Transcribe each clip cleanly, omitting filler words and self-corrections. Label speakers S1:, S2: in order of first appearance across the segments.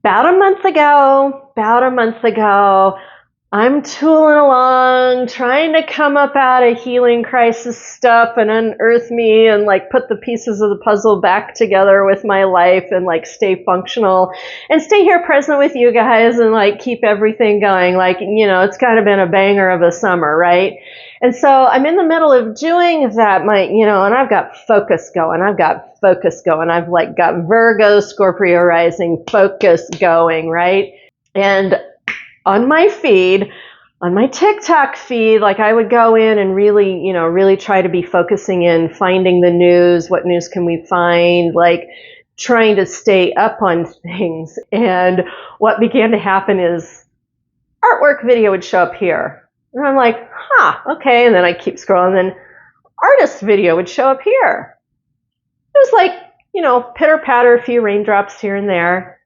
S1: about a month ago, I'm tooling along, trying to come up out of healing crisis stuff and unearth me and like put the pieces of the puzzle back together with my life and like stay functional and stay here present with you guys and like keep everything going. Like, it's kind of been a banger of a summer, right? And so I'm in the middle of doing that, and I've got focus going. I've like got Virgo, Scorpio rising, focus going, right? And on my feed, on my TikTok feed, like I would go in and really try to be focusing in, finding the news, what news can we find, like trying to stay up on things. And what began to happen is artwork video would show up here. And I'm like, okay. And then I keep scrolling, and then artist video would show up here. It was like, pitter patter, a few raindrops here and there.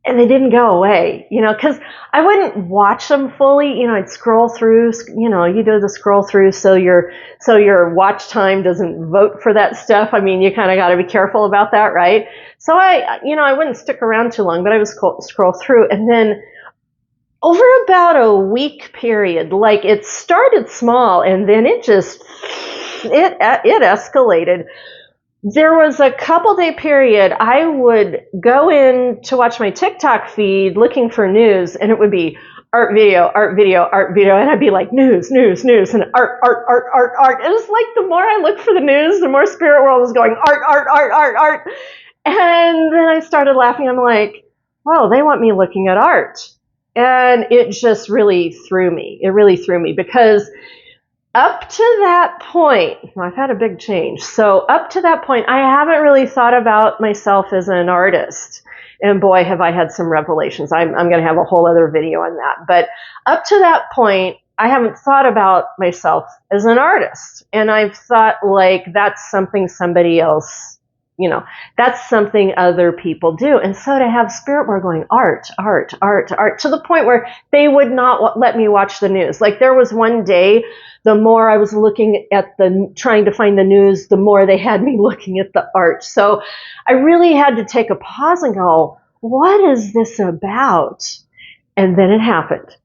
S1: And they didn't go away, because I wouldn't watch them fully. I'd scroll through, you do the scroll through so your watch time doesn't vote for that stuff. I mean, you kind of got to be careful about that, right? So I wouldn't stick around too long, but I would scroll through. And then over about a week period, like it started small and then it escalated. There was a couple day period I would go in to watch my TikTok feed looking for news, and it would be art video, and I'd be like, news, and art. It was like the more I looked for the news, the more spirit world was going art. And then I started laughing. I'm like, whoa, they want me looking at art. And it just really threw me. It really threw me because up to that point, I've had a big change. So up to that point, I haven't really thought about myself as an artist. And boy, have I had some revelations. I'm going to have a whole other video on that. But up to that point, I haven't thought about myself as an artist. And I've thought like that's something somebody else, that's something other people do. And so to have spirit world going art, to the point where they would not let me watch the news. Like there was one day, the more I was looking at trying to find the news, the more they had me looking at the art. So I really had to take a pause and go, what is this about? And then it happened.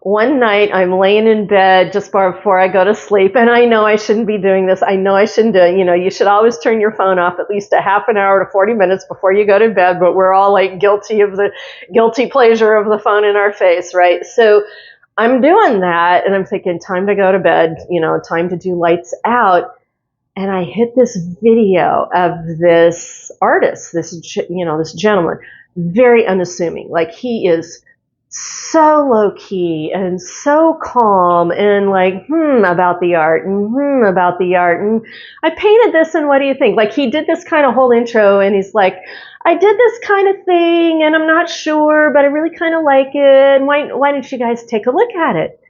S1: One night I'm laying in bed just before I go to sleep, and I know I shouldn't be doing this. I know I shouldn't do it. You should always turn your phone off at least a half an hour to 40 minutes before you go to bed, but we're all like guilty of the guilty pleasure of the phone in our face, right? So I'm doing that, and I'm thinking, time to go to bed, time to do lights out. And I hit this video of this artist, this gentleman, very unassuming. Like he is so low key and so calm and like, about the art and I painted this and what do you think? Like he did this kind of whole intro and he's like, I did this kind of thing and I'm not sure, but I really kind of like it. And why don't you guys take a look at it?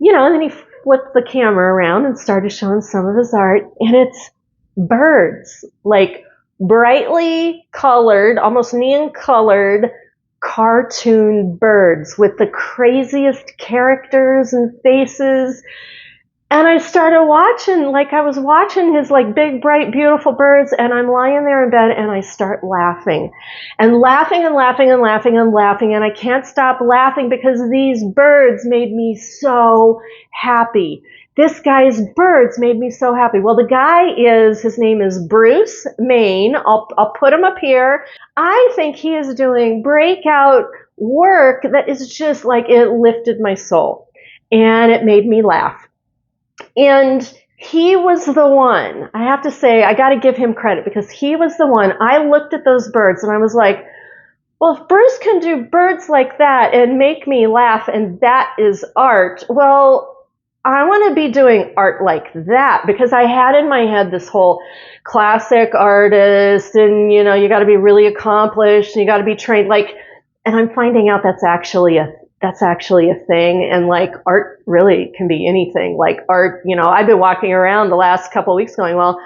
S1: And then he flipped the camera around and started showing some of his art, and it's birds, like brightly colored, almost neon colored cartoon birds with the craziest characters and faces. And I started watching, like I was watching his like big, bright, beautiful birds, and I'm lying there in bed and I start laughing. And laughing, and I can't stop laughing because these birds made me so happy. This guy's birds made me so happy. Well, his name is Bruce Main. I'll put him up here. I think he is doing breakout work that is just like, it lifted my soul and it made me laugh. And he was the one, I have to say, I got to give him credit because he was the one. I looked at those birds and I was like, well, if Bruce can do birds like that and make me laugh and that is art, well, I want to be doing art like that, because I had in my head this whole classic artist and, you got to be really accomplished and you got to be trained, like, and I'm finding out that's actually a thing. And like art really can be anything. Like art, I've been walking around the last couple of weeks going, well,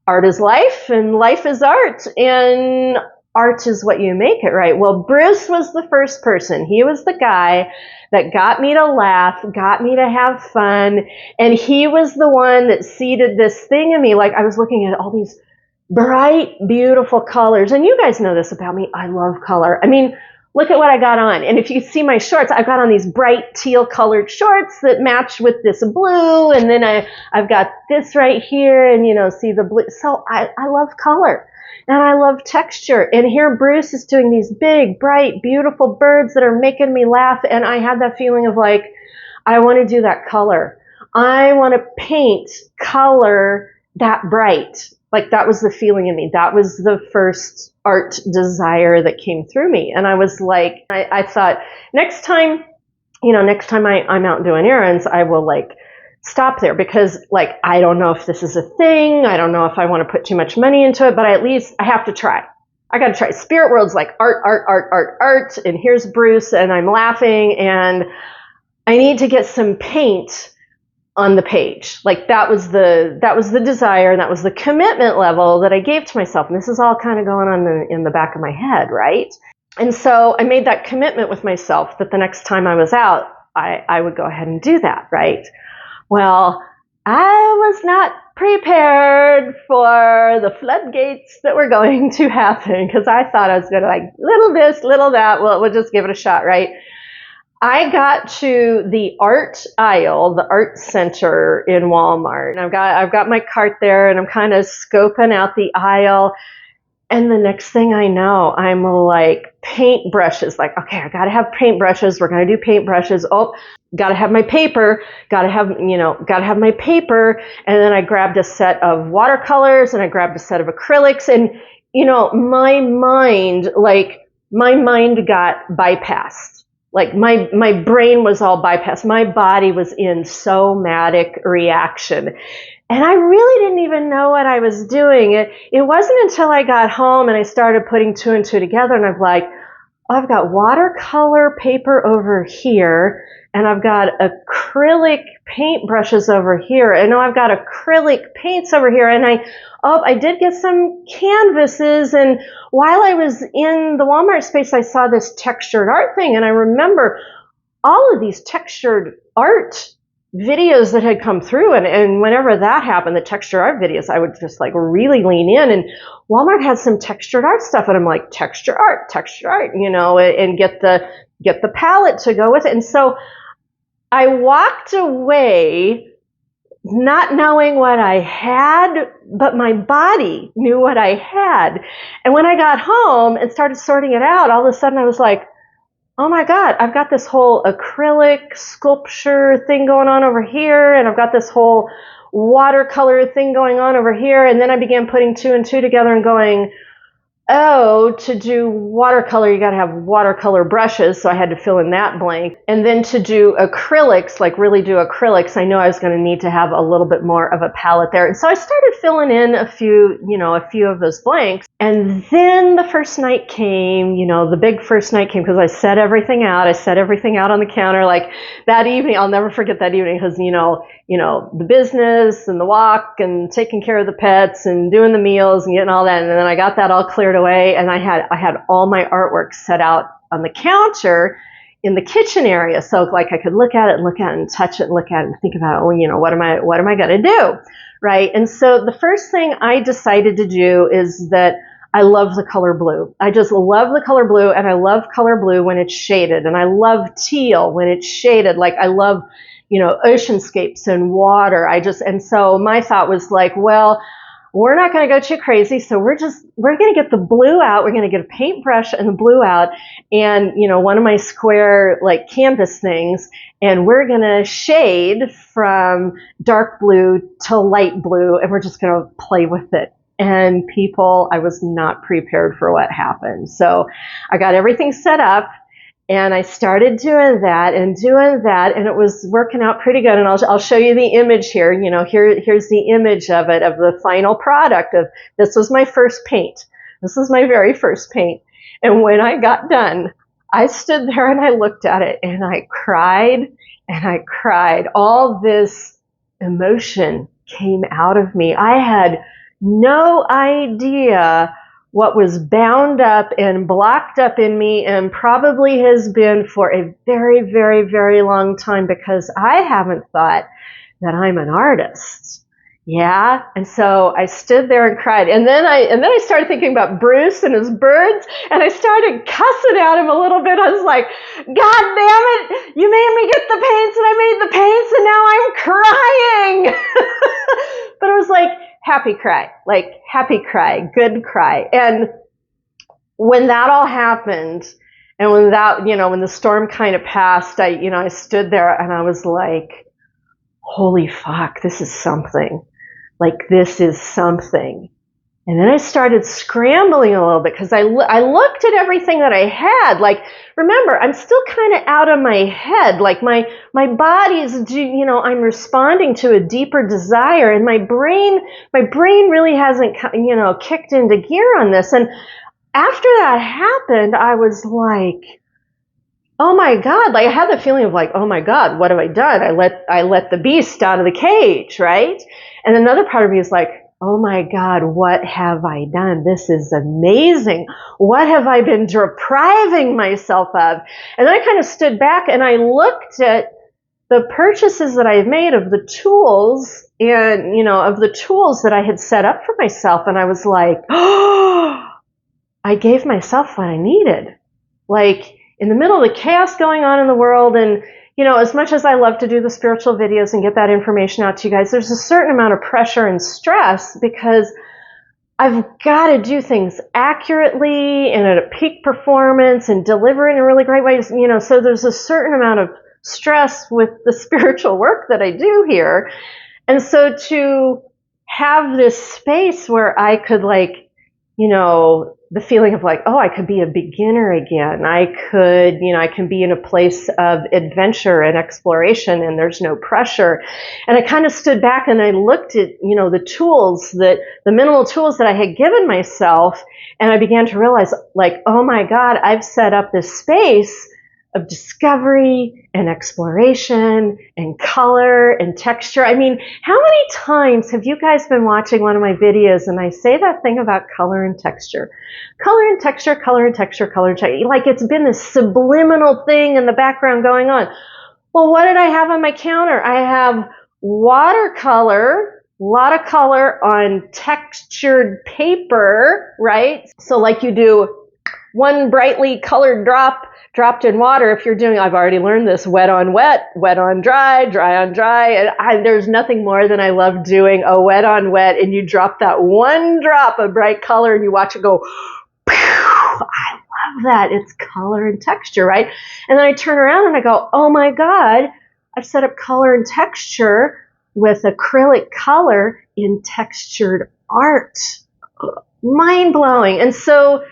S1: art is life and life is art and art is what you make it, right? Well, Bruce was the first person. He was the guy that got me to laugh, got me to have fun. And he was the one that seeded this thing in me. Like I was looking at all these bright, beautiful colors. And you guys know this about me. I love color. I mean, look at what I got on. And if you see my shorts, I've got on these bright teal colored shorts that match with this blue. And then I've got this right here and, see the blue. So I love color and I love texture. And here Bruce is doing these big, bright, beautiful birds that are making me laugh. And I had that feeling of like, I want to do that color. I want to paint color that bright. Like that was the feeling in me. That was the first art desire that came through me. And I was like, I thought next time I'm out doing errands, I will like stop there because like, I don't know if this is a thing. I don't know if I want to put too much money into it, but at least I have to try. I got to try. Spirit World's like art, art, art, art, art. And here's Bruce and I'm laughing and I need to get some paint on the page. Like that was the desire, and that was the commitment level that I gave to myself. And this is all kind of going on in the back of my head, right? And so I made that commitment with myself that the next time I was out, I would go ahead and do that, right? Well, I was not prepared for the floodgates that were going to happen because I thought I was going to like little this, little that. Well, we'll just give it a shot, right? I got to the art aisle, the art center in Walmart. And I've got my cart there and I'm kind of scoping out the aisle. And the next thing I know, I'm like paint brushes. Like, okay, I got to have paint brushes. We're going to do paint brushes. Oh, got to have my paper. Got to have my paper. And then I grabbed a set of watercolors and I grabbed a set of acrylics. And, my mind got bypassed. Like my brain was all bypassed. My body was in somatic reaction. And I really didn't even know what I was doing. It wasn't until I got home and I started putting two and two together and I'm like, oh, I've got watercolor paper over here and I've got acrylic paint brushes over here. And I've got acrylic paints over here. And I did get some canvases. And while I was in the Walmart space, I saw this textured art thing. And I remember all of these textured art videos that had come through. And whenever that happened, the textured art videos, I would just like really lean in. And Walmart had some textured art stuff. And I'm like, textured art, and get the palette to go with it. And so I walked away not knowing what I had, but my body knew what I had. And when I got home and started sorting it out, all of a sudden I was like, oh my God, I've got this whole acrylic sculpture thing going on over here, and I've got this whole watercolor thing going on over here. And then I began putting two and two together and going, oh, to do watercolor, you got to have watercolor brushes. So I had to fill in that blank. And then to do acrylics, like really do acrylics, I knew I was going to need to have a little bit more of a palette there. And so I started filling in a few of those blanks. And then the first night came, the big first night came because I set everything out. I set everything out on the counter. Like that evening, I'll never forget that evening because, the business and the walk and taking care of the pets and doing the meals and getting all that. And then I got that all cleared away. And I had all my artwork set out on the counter in the kitchen area. So like I could look at it and touch it and look at it and think about, what am I going to do? Right. And so the first thing I decided to do is that I love the color blue. I just love the color blue, and I love color blue when it's shaded, and I love teal when it's shaded. Like I love, oceanscapes and water. And so my thought was like, well, we're not going to go too crazy. So we're going to get the blue out. We're going to get a paintbrush and the blue out and, one of my square like canvas things. And we're going to shade from dark blue to light blue. And we're just going to play with it. And I was not prepared for what happened. So I got everything set up and I started doing that, and it was working out pretty good. And I'll show you the image here. Here's the image of it, of the final product of, this was my first paint. This was my very first paint. And when I got done, I stood there and I looked at it and I cried and I cried. All this emotion came out of me. I had no idea what was bound up and blocked up in me, and probably has been for a very, very, very long time, because I haven't thought that I'm an artist. Yeah. And so I stood there and cried. And then I started thinking about Bruce and his birds, and I started cussing at him a little bit. I was like, God damn it, you made me get the paints, and I made the paints, and now I'm crying. But it was like happy cry, good cry. And when that all happened, and when that, when the storm kind of passed, I stood there and I was like, holy fuck, this is something. Like, this is something. And then I started scrambling a little bit because I looked at everything that I had. Like, remember, I'm still kind of out of my head. Like, my body's, I'm responding to a deeper desire, and my brain really hasn't, kicked into gear on this. And after that happened, I was like, oh my God, like I had the feeling of like, oh my God, what have I done? I let the beast out of the cage, right? And another part of me is like, oh my God, what have I done? This is amazing. What have I been depriving myself of? And then I kind of stood back and I looked at the purchases that I've made of the tools and, of the tools that I had set up for myself. And I was like, oh, I gave myself what I needed. Like, in the middle of the chaos going on in the world, and, as much as I love to do the spiritual videos and get that information out to you guys, there's a certain amount of pressure and stress because I've got to do things accurately and at a peak performance and deliver it in really great ways, so there's a certain amount of stress with the spiritual work that I do here. And so to have this space where I could the feeling of like, oh, I could be a beginner again. I can be in a place of adventure and exploration and there's no pressure. And I kind of stood back and I looked at, the minimal tools that I had given myself. And I began to realize like, oh my God, I've set up this space of discovery and exploration and color and texture. I mean, how many times have you guys been watching one of my videos and I say that thing about color and texture? Color and texture, color and texture, color and texture. Like it's been this subliminal thing in the background going on. Well, what did I have on my counter? I have watercolor, a lot of color on textured paper, right? So like you do one brightly colored dropped in water. If you're doing, I've already learned this, wet on wet, wet on dry, dry on dry. And there's nothing more than I love doing a wet on wet, and you drop that one drop of bright color and you watch it go, pew. I love that. It's color and texture, right? And then I turn around and I go, oh my God, I've set up color and texture with acrylic color in textured art. Mind blowing. And so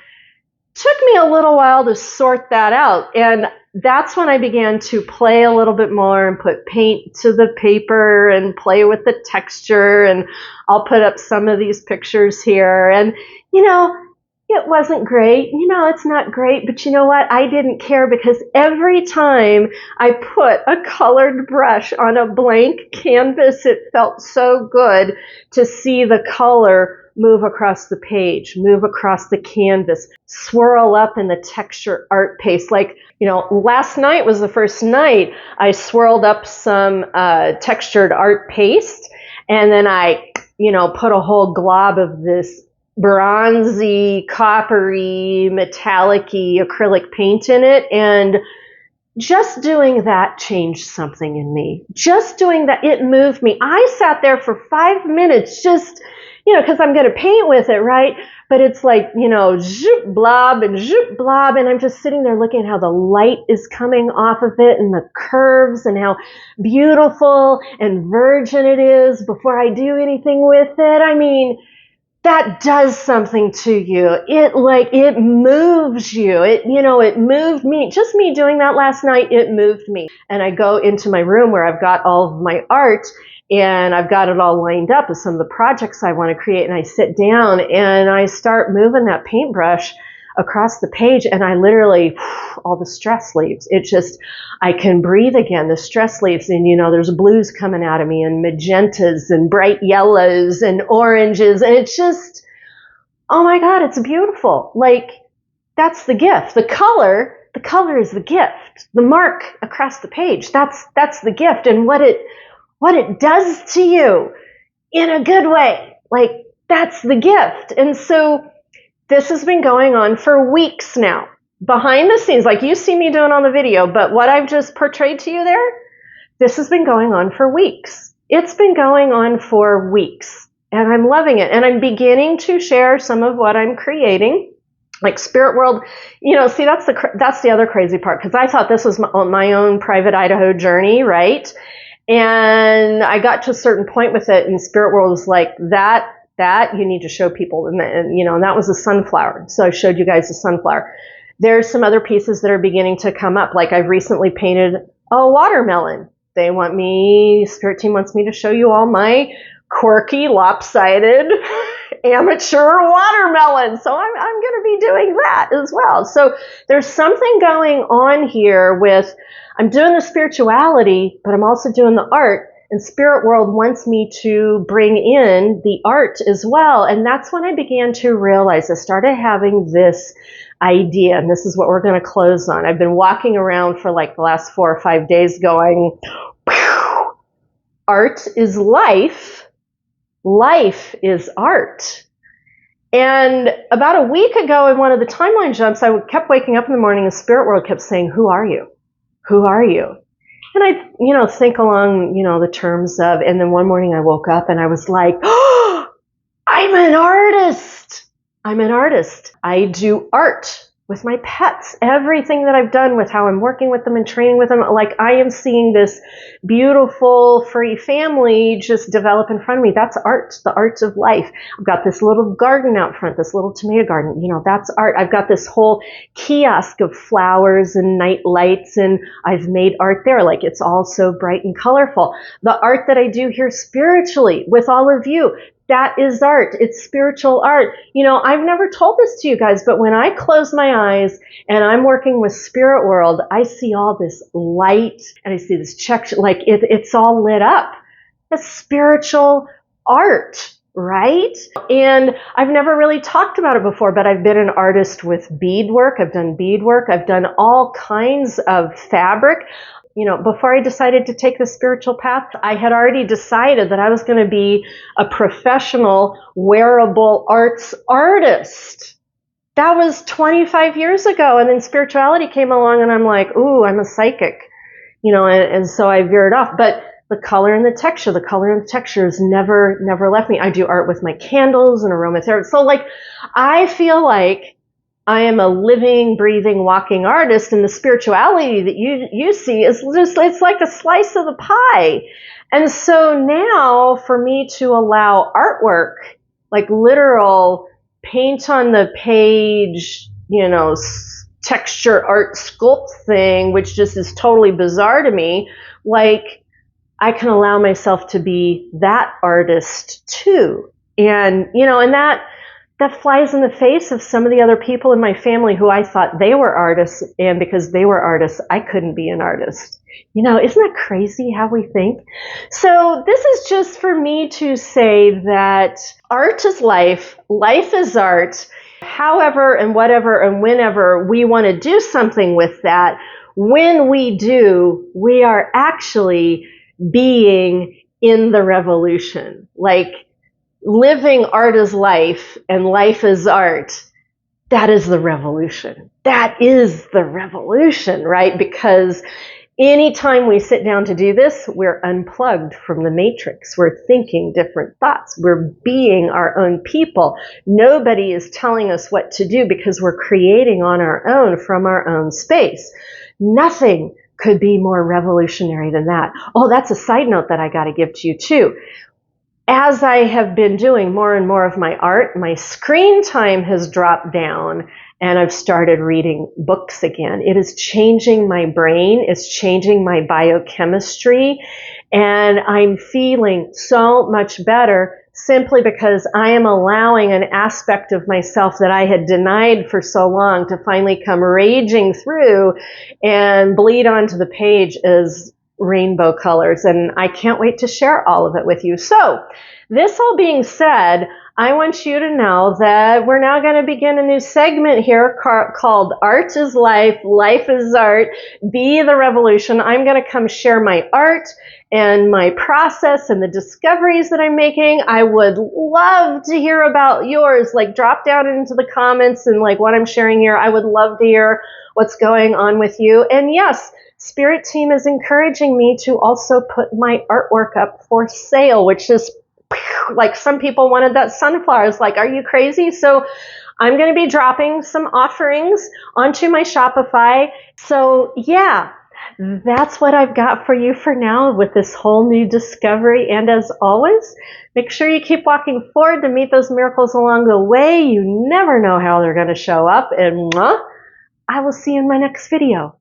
S1: took me a little while to sort that out, and that's when I began to play a little bit more and put paint to the paper and play with the texture, and I'll put up some of these pictures here, and it wasn't great, it's not great, but you know what, I didn't care because every time I put a colored brush on a blank canvas, it felt so good to see the color move across the page, move across the canvas, swirl up in the texture art paste. Like, last night was the first night I swirled up some textured art paste, and then I, put a whole glob of this bronzy, coppery, metallic-y acrylic paint in it, and just doing that changed something in me. Just doing that, it moved me. I sat there for 5 minutes just, because I'm going to paint with it, right? But it's like, zoop blob and zoop blob, and I'm just sitting there looking at how the light is coming off of it and the curves and how beautiful and virgin it is before I do anything with it. I mean, that does something to you. It moves you. It moved me. Just me doing that last night, it moved me. And I go into my room where I've got all of my art, and I've got it all lined up with some of the projects I want to create, and I sit down and I start moving that paintbrush across the page, and I literally, all the stress leaves. I can breathe again. The stress leaves, and there's blues coming out of me, and magentas, and bright yellows, and oranges, and it's just, oh my God, it's beautiful. Like, that's the gift. The color is the gift. The mark across the page, that's the gift. And what it does to you, in a good way. Like, that's the gift. And so this has been going on for weeks now, behind the scenes, like you see me doing on the video, but what I've just portrayed to you there, this has been going on for weeks. It's been going on for weeks, and I'm loving it. And I'm beginning to share some of what I'm creating, like Spirit World. See, that's the other crazy part, because I thought this was my own private Idaho journey, right? And I got to a certain point with it, and Spirit World was like, that you need to show people. And that was a sunflower. So I showed you guys the sunflower. There's some other pieces that are beginning to come up. Like, I've recently painted a watermelon. Spirit Team wants me to show you all my quirky, lopsided, amateur watermelon. So I'm going to be doing that as well. So there's something going on here with, I'm doing the spirituality, but I'm also doing the art. And Spirit World wants me to bring in the art as well. And that's when I began to realize, I started having this idea, and this is what we're going to close on. I've been walking around for like the last 4 or 5 days going, art is life. Life is art. And about a week ago, in one of the timeline jumps, I kept waking up in the morning and Spirit World kept saying, who are you? Who are you? And I, think along, the terms of, and then one morning I woke up and I was like, oh, I'm an artist. I'm an artist. I do art with my pets. Everything that I've done with how I'm working with them and training with them, like, I am seeing this beautiful, free family just develop in front of me. That's art, the art of life. I've got this little garden out front, this little tomato garden. That's art. I've got this whole kiosk of flowers and night lights, and I've made art there. Like, it's all so bright and colorful. The art that I do here spiritually with all of you, that is art. It's spiritual art. I've never told this to you guys, but when I close my eyes and I'm working with Spirit World, I see all this light and I see this check, like it's all lit up. That's spiritual art, right? And I've never really talked about it before, but I've been an artist with beadwork. I've done beadwork. I've done all kinds of fabric. Before I decided to take the spiritual path, I had already decided that I was going to be a professional wearable arts artist. That was 25 years ago. And then spirituality came along and I'm like, ooh, I'm a psychic, and so I veered off. But the color and the texture has never left me. I do art with my candles and aromatherapy. So I feel like I am a living, breathing, walking artist, and the spirituality that you see is just, it's like a slice of the pie. And so now for me to allow artwork, like literal paint on the page, texture art sculpt thing, which just is totally bizarre to me, like I can allow myself to be that artist too. And, and that flies in the face of some of the other people in my family who I thought they were artists, and because they were artists, I couldn't be an artist. Isn't that crazy how we think? So this is just for me to say that art is life, life is art. However and whatever and whenever we want to do something with that, when we do, we are actually being in the revolution. Like, living art is life and life is art. That is the revolution. That is the revolution, right? Because anytime we sit down to do this, we're unplugged from the matrix. We're thinking different thoughts. We're being our own people. Nobody is telling us what to do because we're creating on our own from our own space. Nothing could be more revolutionary than that. Oh, that's a side note that I got to give to you too. As I have been doing more and more of my art, my screen time has dropped down and I've started reading books again. It is changing my brain. It's changing my biochemistry. And I'm feeling so much better simply because I am allowing an aspect of myself that I had denied for so long to finally come raging through and bleed onto the page as rainbow colors, and I can't wait to share all of it with you. So, this all being said, I want you to know that we're now going to begin a new segment here called Art is Life, Life is Art, Be the Revolution. I'm going to come share my art and my process and the discoveries that I'm making. I would love to hear about yours. Like, drop down into the comments and like what I'm sharing here. I would love to hear what's going on with you. And yes, Spirit Team is encouraging me to also put my artwork up for sale, which is like some people wanted that sunflower. I was like, are you crazy? So I'm going to be dropping some offerings onto my Shopify. So yeah, that's what I've got for you for now with this whole new discovery. And as always, make sure you keep walking forward to meet those miracles along the way. You never know how they're going to show up. And I will see you in my next video.